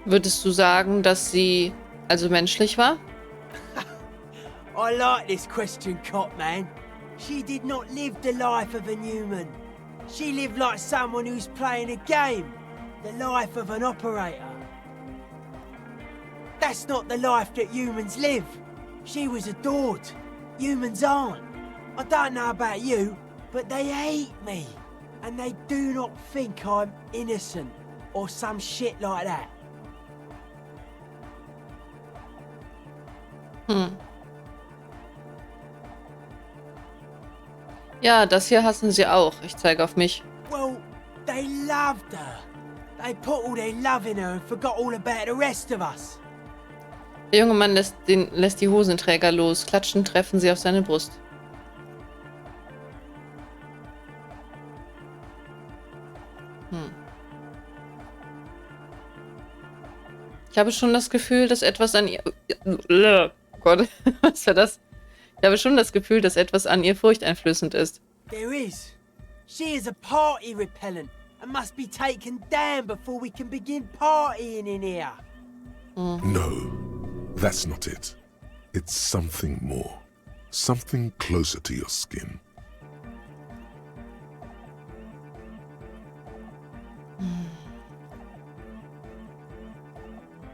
Würdest du sagen, dass sie also menschlich war? I like this question, Cop Man. She did not live the life of a human. She lived like someone who's playing a game. The life of an operator. That's not the life that humans live. She was adored. Humans aren't. I don't know about you, but they hate me. And they do not think I'm innocent or some shit like that. Ja, das hier hassen sie auch. Ich zeige auf mich. Well, they loved her. They put all their love in her and forgot all about the rest of us. Der junge Mann lässt die Hosenträger los. Klatschend treffen sie auf seine Brust. Ich habe schon das Gefühl, dass etwas an ihr... Oh Gott, was war das? Ich habe schon das Gefühl, dass etwas an ihr furchteinflößend ist. There is. She is a party repellent and must be taken down before we can begin partying in here. No, that's not it. It's something more. Something closer to your skin.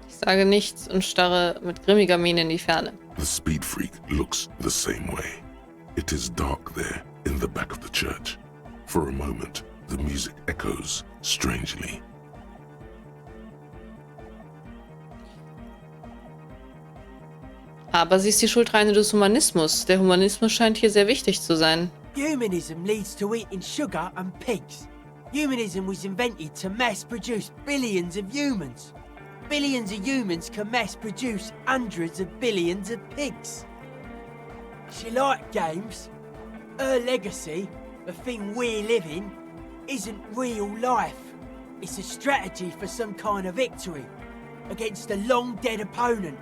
Ich sage nichts und starre mit grimmiger Miene in die Ferne. The speed freak looks the same way. It is dark there in the back of the church. For a moment, the music echoes strangely. Aber sie ist die Schuldreine des Humanismus. Der Humanismus scheint hier sehr wichtig zu sein. Humanism leads to eating sugar and pigs. Humanism was invented to mass-produce billions of humans. Billions of humans can mass-produce hundreds of billions of pigs. She liked games. Her legacy, the thing we're living, isn't real life. It's a strategy for some kind of victory against a long-dead opponent.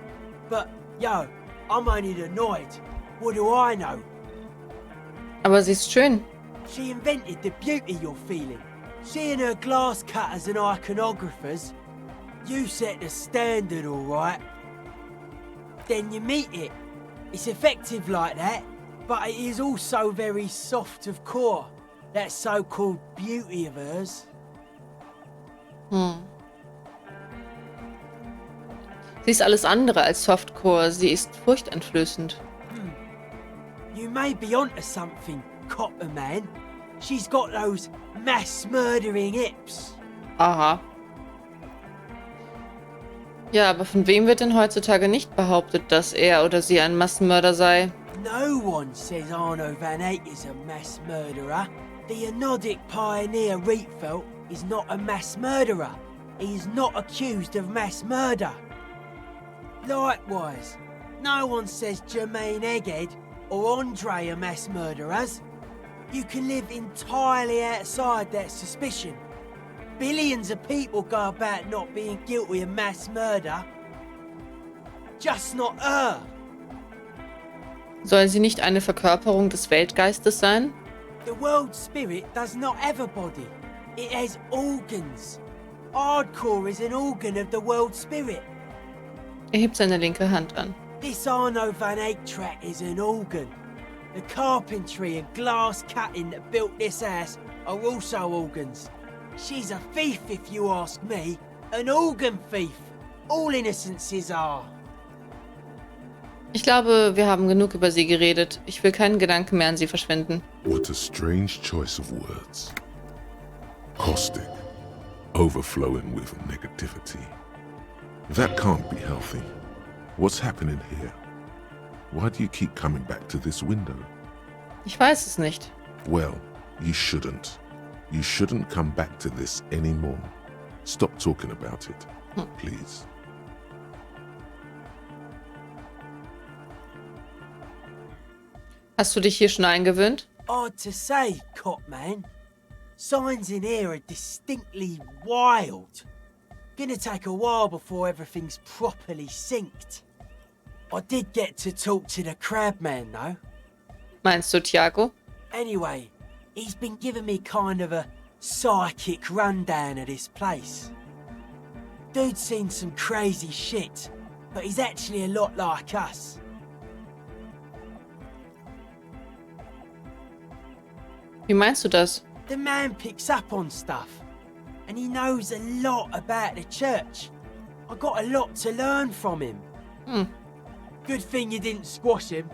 But, yo, I'm only annoyed. What do I know? Aber sie ist schön. She invented the beauty you're feeling. Seeing her glass cutters and iconographers, you set the standard, all right. Then you meet it. It's effective like that, but it is also very soft of core. That so-called beauty of hers. Sie ist alles andere als Softcore. Sie ist furchteinflößend. You may be onto something, Copper Man. She's got those mass-murdering hips. Aha. Ja, aber von wem wird denn heutzutage nicht behauptet, dass er oder sie ein Massenmörder sei? No one says Arno van Eyck is a mass murderer. The Anodic pioneer Rietveld is not a mass murderer. He is not accused of mass murder. Likewise, no one says Jermaine Egghead or Andre are mass murderers. You can live entirely outside that suspicion. Billions of people go about not being guilty of mass murder. Just not her. Soll sie nicht eine Verkörperung des Weltgeistes sein? The world spirit does not have a body. It has organs. Hardcore is an organ of the world spirit. Er hebt seine linke Hand an. This Arno van Eyck track is an organ. The carpentry and glass cutting that built this house are also organs. She's a thief, if you ask me. An organ thief. All innocences are. Ich glaube, wir haben genug über sie geredet. Ich will keinen Gedanken mehr an sie verschwenden. What a strange choice of words. Caustic, overflowing with negativity. That can't be healthy. What's happening here? Why do you keep coming back to this window? Ich weiß es nicht. Well, you shouldn't. You shouldn't come back to this anymore. Stop talking about it, please. Hast du dich hier schon eingewöhnt? Hard to say, Copman. Signs in here are distinctly wild. Gonna take a while before everything's properly synced. I did get to talk to the crabman, though. Meinst du Tiago? Anyway, he's been giving me kind of a psychic rundown of this place. dude's seen some crazy shit, but he's actually a lot like us. Wie meinst du das? The man picks up on stuff, and he knows a lot about the church. I got a lot to learn from him. Good thing you didn't squash him.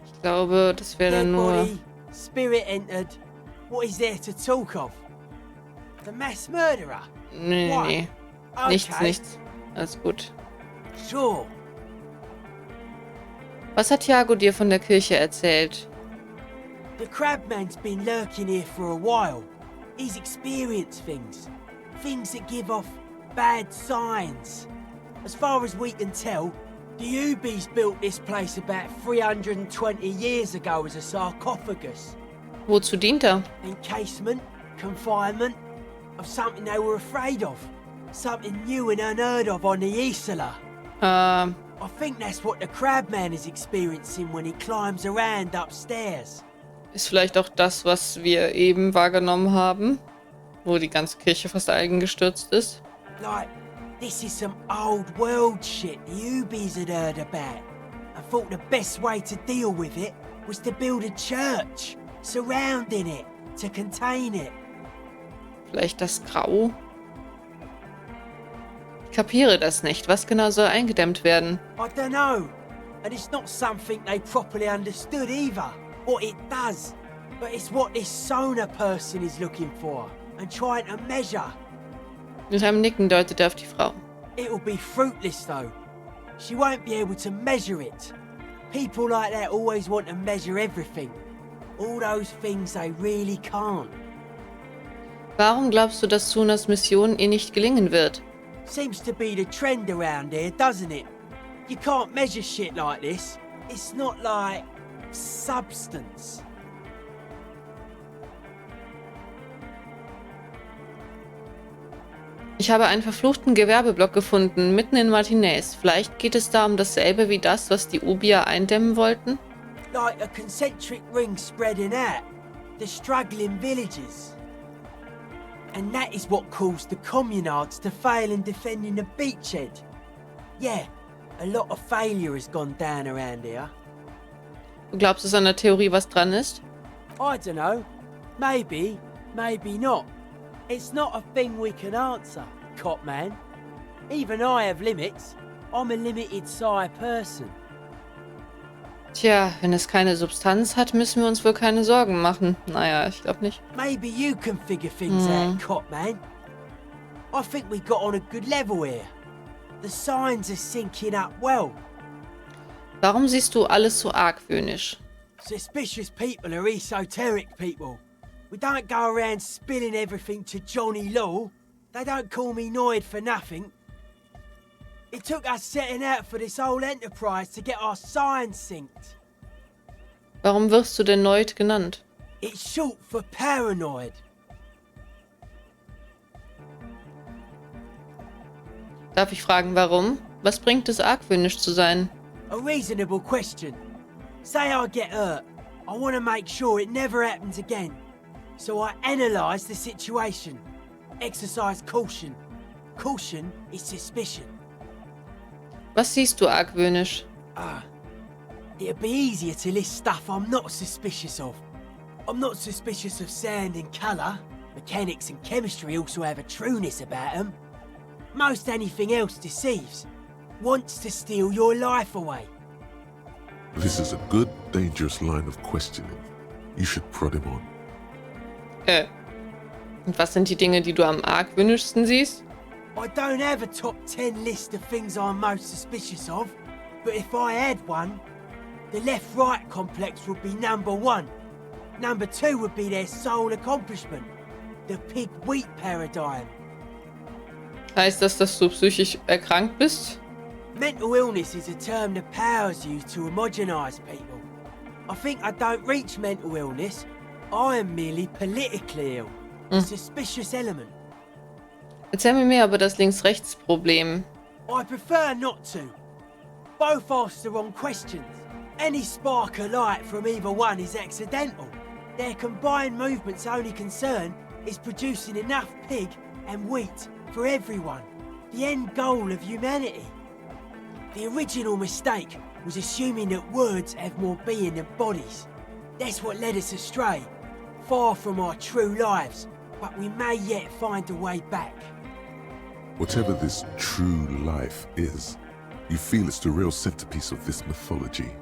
Ich glaube, das wäre Dead nur... body, spirit entered. What is there to talk of? The mass murderer? Nee, Why? nee. Okay. Nichts. Alles gut. Sure. Was hat Thiago dir von der Kirche erzählt? The crabman's been lurking here for a while. He's experienced things. Things that give off bad signs. As far as we can tell, the Ubies built this place about 320 years ago as a sarcophagus. Wozu dient er? Encasement, confinement, of something they were afraid of. Something new and unheard of on the Isla. I think that's what the crabman is experiencing when he climbs around upstairs. Ist vielleicht auch das, was wir eben wahrgenommen haben, wo die ganze Kirche fast eingestürzt ist. Like, this is some old world shit the Ubies had heard about. I thought the best way to deal with it was to build a church, surrounding it, to contain it. Vielleicht das Grau? Ich kapiere das nicht. Was genau soll eingedämmt werden? I don't know. And it's not something they properly understood either. What it does. But it's what this sonar person is looking for. And trying to measure. Mit einem Nicken deutet er auf die Frau. It'll be fruitless though. She won't be able to measure it. People like that always want to measure everything. All those things they really can't. Warum glaubst du, dass Sunas Mission ihr nicht gelingen wird? Seems to be the trend around here, doesn't it? You can't measure shit like this. It's not like substance. Ich habe einen verfluchten Gewerbeblock gefunden, mitten in Martinez. Vielleicht geht es da um dasselbe wie das, was die Ubier eindämmen wollten? Like a concentric ring spreading out. The struggling villages. And that is what caused the communards to fail in defending the beachhead. Yeah, a lot of failure has gone down around here. Du glaubst, dass an der Theorie was dran ist? I don't know. Maybe, maybe not. It's not a thing we can answer, Copman. Even I have limits. I'm a limited size person. Tja, wenn es keine Substanz hat, müssen wir uns wohl keine Sorgen machen. Naja, ich glaube nicht. Maybe you can figure things out, Copman. I think we got on a good level here. The signs are syncing up well. Warum siehst du alles so argwöhnisch? Suspicious people are esoteric people. We don't go around spilling everything to Johnny Law. They don't call me Noid for nothing. It took us setting out for this whole enterprise to get our signs synced. Warum wirst du denn Noid genannt? It's short for paranoid. Darf ich fragen, warum? Was bringt es, argwöhnisch zu sein? A reasonable question. Say I get hurt. I want to make sure it never happens again. So I analyse the situation. Exercise caution. Caution is suspicion. Was siehst du argwöhnisch? It'd be easier to list stuff I'm not suspicious of. I'm not suspicious of sound and colour. Mechanics and chemistry also have a trueness about them. Most anything else deceives. Wants to steal your life away. This is a good, dangerous line of questioning. You should prod him on. Und was sind die Dinge, die du am argwöhnischsten siehst? I don't have a top 10 list of things I'm most suspicious of, but if I had one, the left-right complex would be number 1. Number 2 would be their sole accomplishment, the pig-wheat paradigm. Heißt das, dass du psychisch erkrankt bist? Mental illness is a term the powers use to homogenize people. I think I don't reach mental illness. I am merely politically ill. A suspicious element. Erzähl mir mehr über das Links-Rechts-Problem. I prefer not to. Both ask the wrong questions. Any spark of light from either one is accidental. Their combined movement's only concern is producing enough pig and wheat for everyone. The end goal of humanity. The original mistake was assuming that words have more being than bodies. That's what led us astray, far from our true lives, but we may yet find a way back. Whatever this true life is, you feel it's the real centerpiece of this mythology.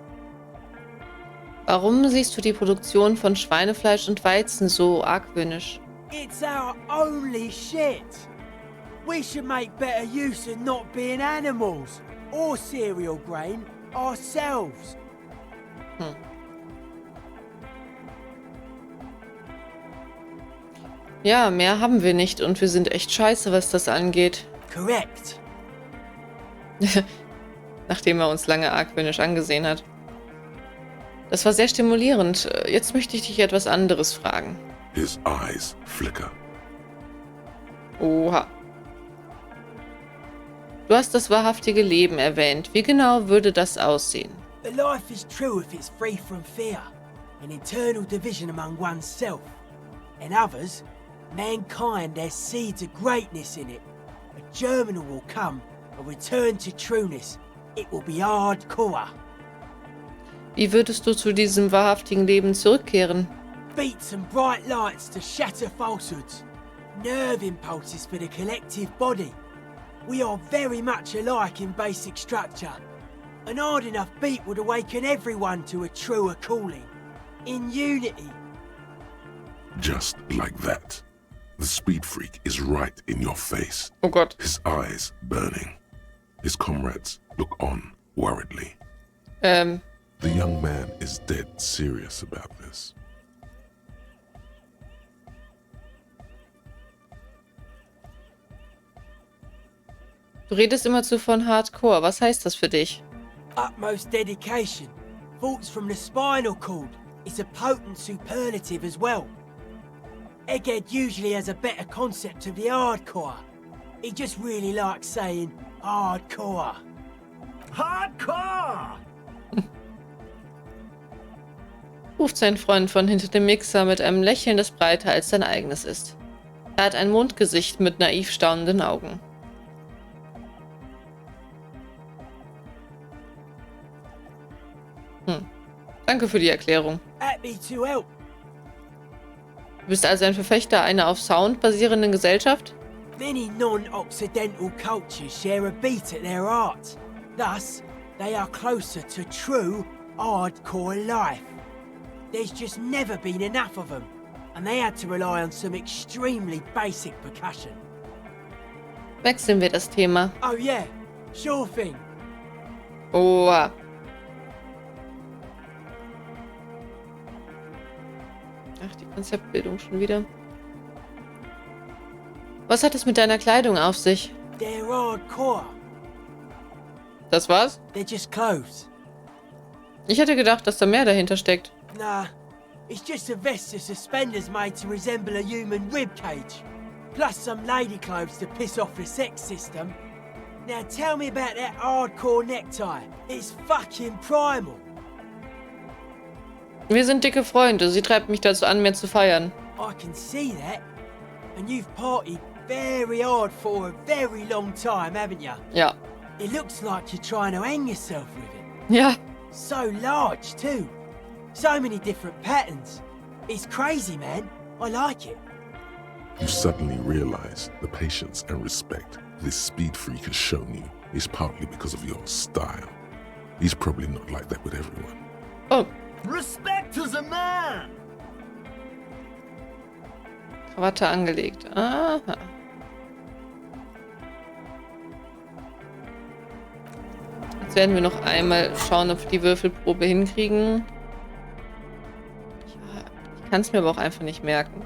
Warum siehst du die Produktion von Schweinefleisch und Weizen so argwöhnisch? It's our only shit. We should make better use of not being animals or cereal grain ourselves. Ja, mehr haben wir nicht und wir sind echt scheiße, was das angeht. Correct. Nachdem er uns lange argwöhnisch angesehen hat. Das war sehr stimulierend. Jetzt möchte ich dich etwas anderes fragen. His eyes flicker. Oha. Du hast das wahrhaftige Leben erwähnt. Wie genau würde das aussehen? The life is true if it's free from fear, an internal division among oneself. And others, mankind has seeds of greatness in it. A germinal will come, a return to trueness. It will be hardcore. Wie würdest du zu diesem wahrhaftigen Leben zurückkehren? Beats and bright lights to shatter falsehoods. Nerve impulses for the collective body. We are very much alike in basic structure. An hard enough beat would awaken everyone to a truer calling. In unity. Just like that. The speed freak is right in your face. Oh Gott. His eyes burning. His comrades look on worriedly. Ähm, The young man is dead serious about this. Du redest immerzu von Hardcore. Was heißt das für dich? Utmost dedication. Thoughts from the spinal cord. It's a potent superlative as well. Egghead usually has a better concept of the hardcore. He just really likes saying hardcore. Hardcore! Ruft sein Freund von hinter dem Mixer mit einem Lächeln, das breiter als sein eigenes ist. Er hat ein Mondgesicht mit naiv staunenden Augen. Danke für die Erklärung. Happy to help. Du bist also ein Verfechter einer auf Sound basierenden Gesellschaft? Many non-Occidental cultures share a beat at their art. Thus, they are closer to true, hardcore life. There's just never been enough of them, and they had to rely on some extremely basic percussion. Wechseln wir das Thema. Oh yeah, sure thing. Oha. Ach, die Konzeptbildung schon wieder. Was hat es mit deiner Kleidung auf sich? They're hardcore. Das war's? They're just clothes. Ich hätte gedacht, dass da mehr dahinter steckt. Nah, it's just a vest of suspenders made to resemble a human ribcage. Plus some lady clothes to piss off the sex system. Now tell me about that hardcore necktie. It's fucking primal. Wir sind dicke Freunde. Sie treibt mich dazu an, mehr zu feiern. I can see that. And you've partied very hard for a very long time, haven't you? Ja. It looks like you're trying to hang yourself with it. Ja. So large, too. So many different patterns. It's crazy, man. I like it. You suddenly realize the patience and respect this speed freak has shown you is partly because of your style. He's probably not like that with everyone. Oh. Respect as a man! Krawatte angelegt. Aha. Jetzt werden wir noch einmal schauen, ob wir die Würfelprobe hinkriegen. Ja, ich kann es mir aber auch einfach nicht merken.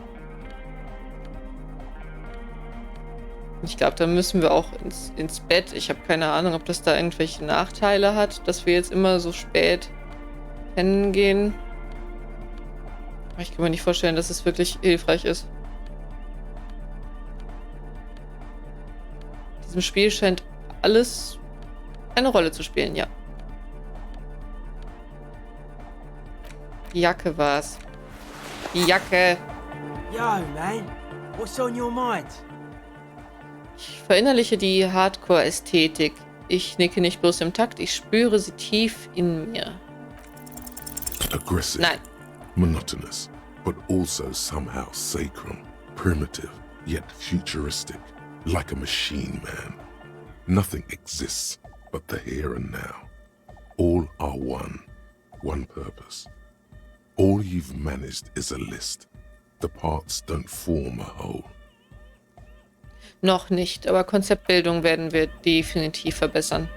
Ich glaube, da müssen wir auch ins Bett. Ich habe keine Ahnung, ob das da irgendwelche Nachteile hat, dass wir jetzt immer so spät pennen gehen. Aber ich kann mir nicht vorstellen, dass es wirklich hilfreich ist. In diesem Spiel scheint alles eine Rolle zu spielen, ja. Die Jacke war's. Die Jacke. Yo, man. What's on your mind? Ich verinnerliche die Hardcore-Ästhetik. Ich nicke nicht bloß im Takt, ich spüre sie tief in mir. Aggressive. Nein. Monotonous, but also somehow sacred, primitive, yet futuristic, like a machine, man. Nothing exists but the here and now. All are one purpose. All you've managed is a list. The parts don't form a whole. Noch nicht, aber Konzeptbildung werden wir definitiv verbessern.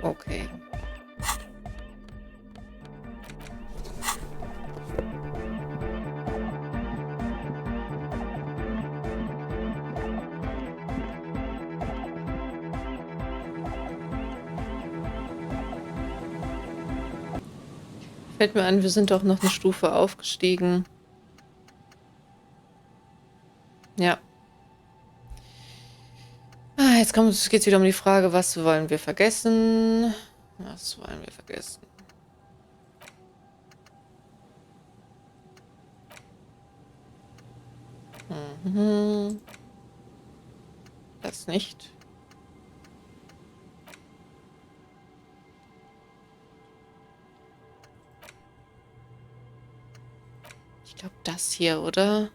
Okay. Fällt mir an, wir sind doch noch eine Stufe aufgestiegen. Ja. Jetzt geht es wieder um die Frage, was wollen wir vergessen? Was wollen wir vergessen? Das nicht. Ich glaube, das hier, oder?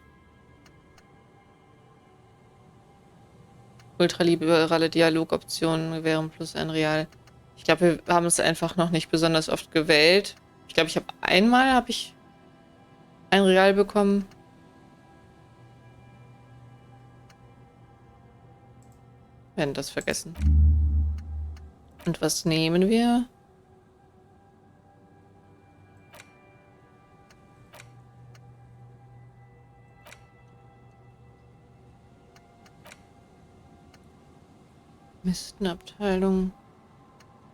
Ultraliberale Dialogoptionen wären plus ein Real. Ich glaube, wir haben es einfach noch nicht besonders oft gewählt. Ich glaube, einmal habe ich ein Real bekommen. Wir werden das vergessen. Und was nehmen wir? Mistenabteilung.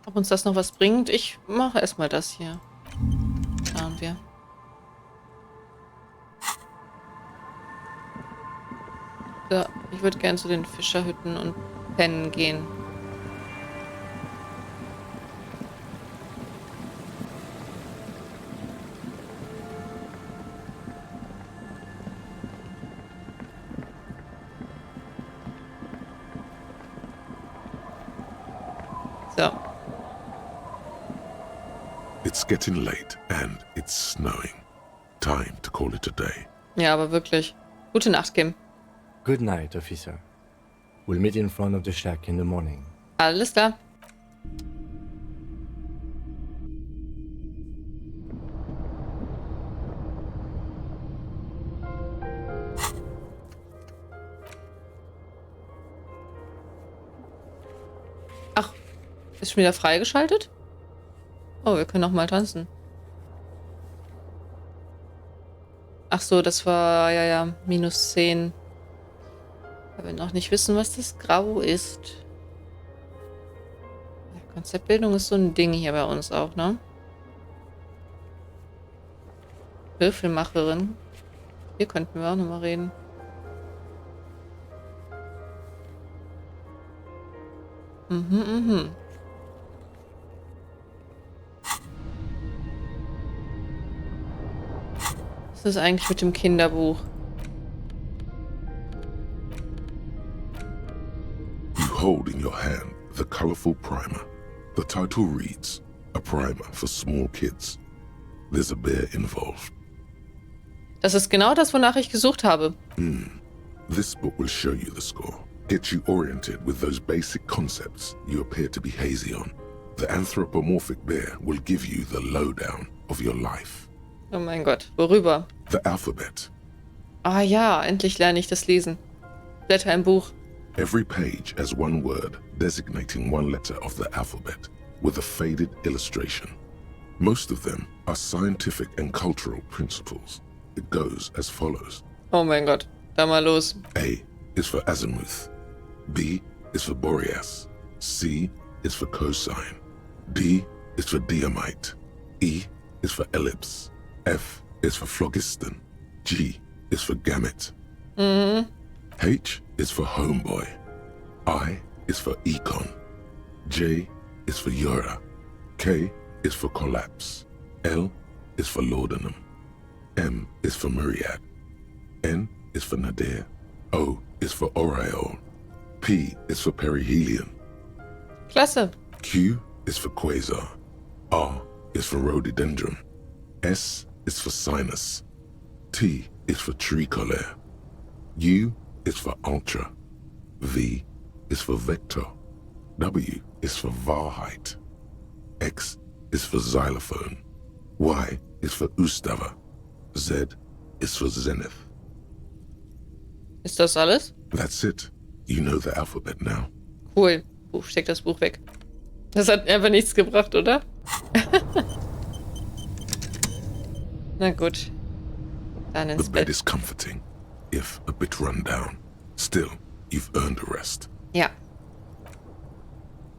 Ob uns das noch was bringt? Ich mache erstmal das hier. Schauen wir. So, ich würde gern zu den Fischerhütten und pennen gehen. So. It's getting late and it's snowing. Time to call it a day. Ja, aber wirklich. Gute Nacht, Kim. Good night, officer. We'll meet in front of the shack in the morning. Alles klar. Ach, ist schon wieder freigeschaltet? Oh, wir können noch mal tanzen. Ach so, das war, ja, minus 10. Weil wir noch nicht wissen, was das Grau ist. Konzeptbildung ist so ein Ding hier bei uns auch, ne? Würfelmacherin. Hier könnten wir auch noch mal reden. Was ist eigentlich mit dem Kinderbuch? You hold in your hand the colorful primer. The title reads, A Primer for Small Kids. There's a bear involved. Das ist genau das, wonach ich gesucht habe. This book will show you the score. Get you oriented with those basic concepts you appear to be hazy on. The anthropomorphic bear will give you the lowdown of your life. Oh mein Gott, worüber? The alphabet. Ah ja, endlich lerne ich das Lesen. Blätter im Buch. Every page has one word designating one letter of the alphabet with a faded illustration. Most of them are scientific and cultural principles. It goes as follows. Oh mein Gott, da mal los. A is for azimuth. B is for Boreas. C is for cosine. D is for diamite. E is for ellipse. F is for phlogiston. G is for gamete. H is for homeboy. I is for econ. J is for Eura. K is for collapse. L is for laudanum. M is for Myriad. N is for Nadir. O is for Oriole. P is for perihelion. Klasse. Q is for quasar. R is for rhododendron. S is for sinus. T is for tricolor. U is for ultra. V is for vector. W is for Wahrheit. X is for xylophone. Y is for Ustava. Z is for zenith. Ist das alles? That's it. You know the alphabet now. Cool. Steck das Buch weg. Das hat einfach nichts gebracht, oder? Na gut. Dann The ins bed Bett. is comforting, if a bit run down. Still, you've earned a rest. Ja.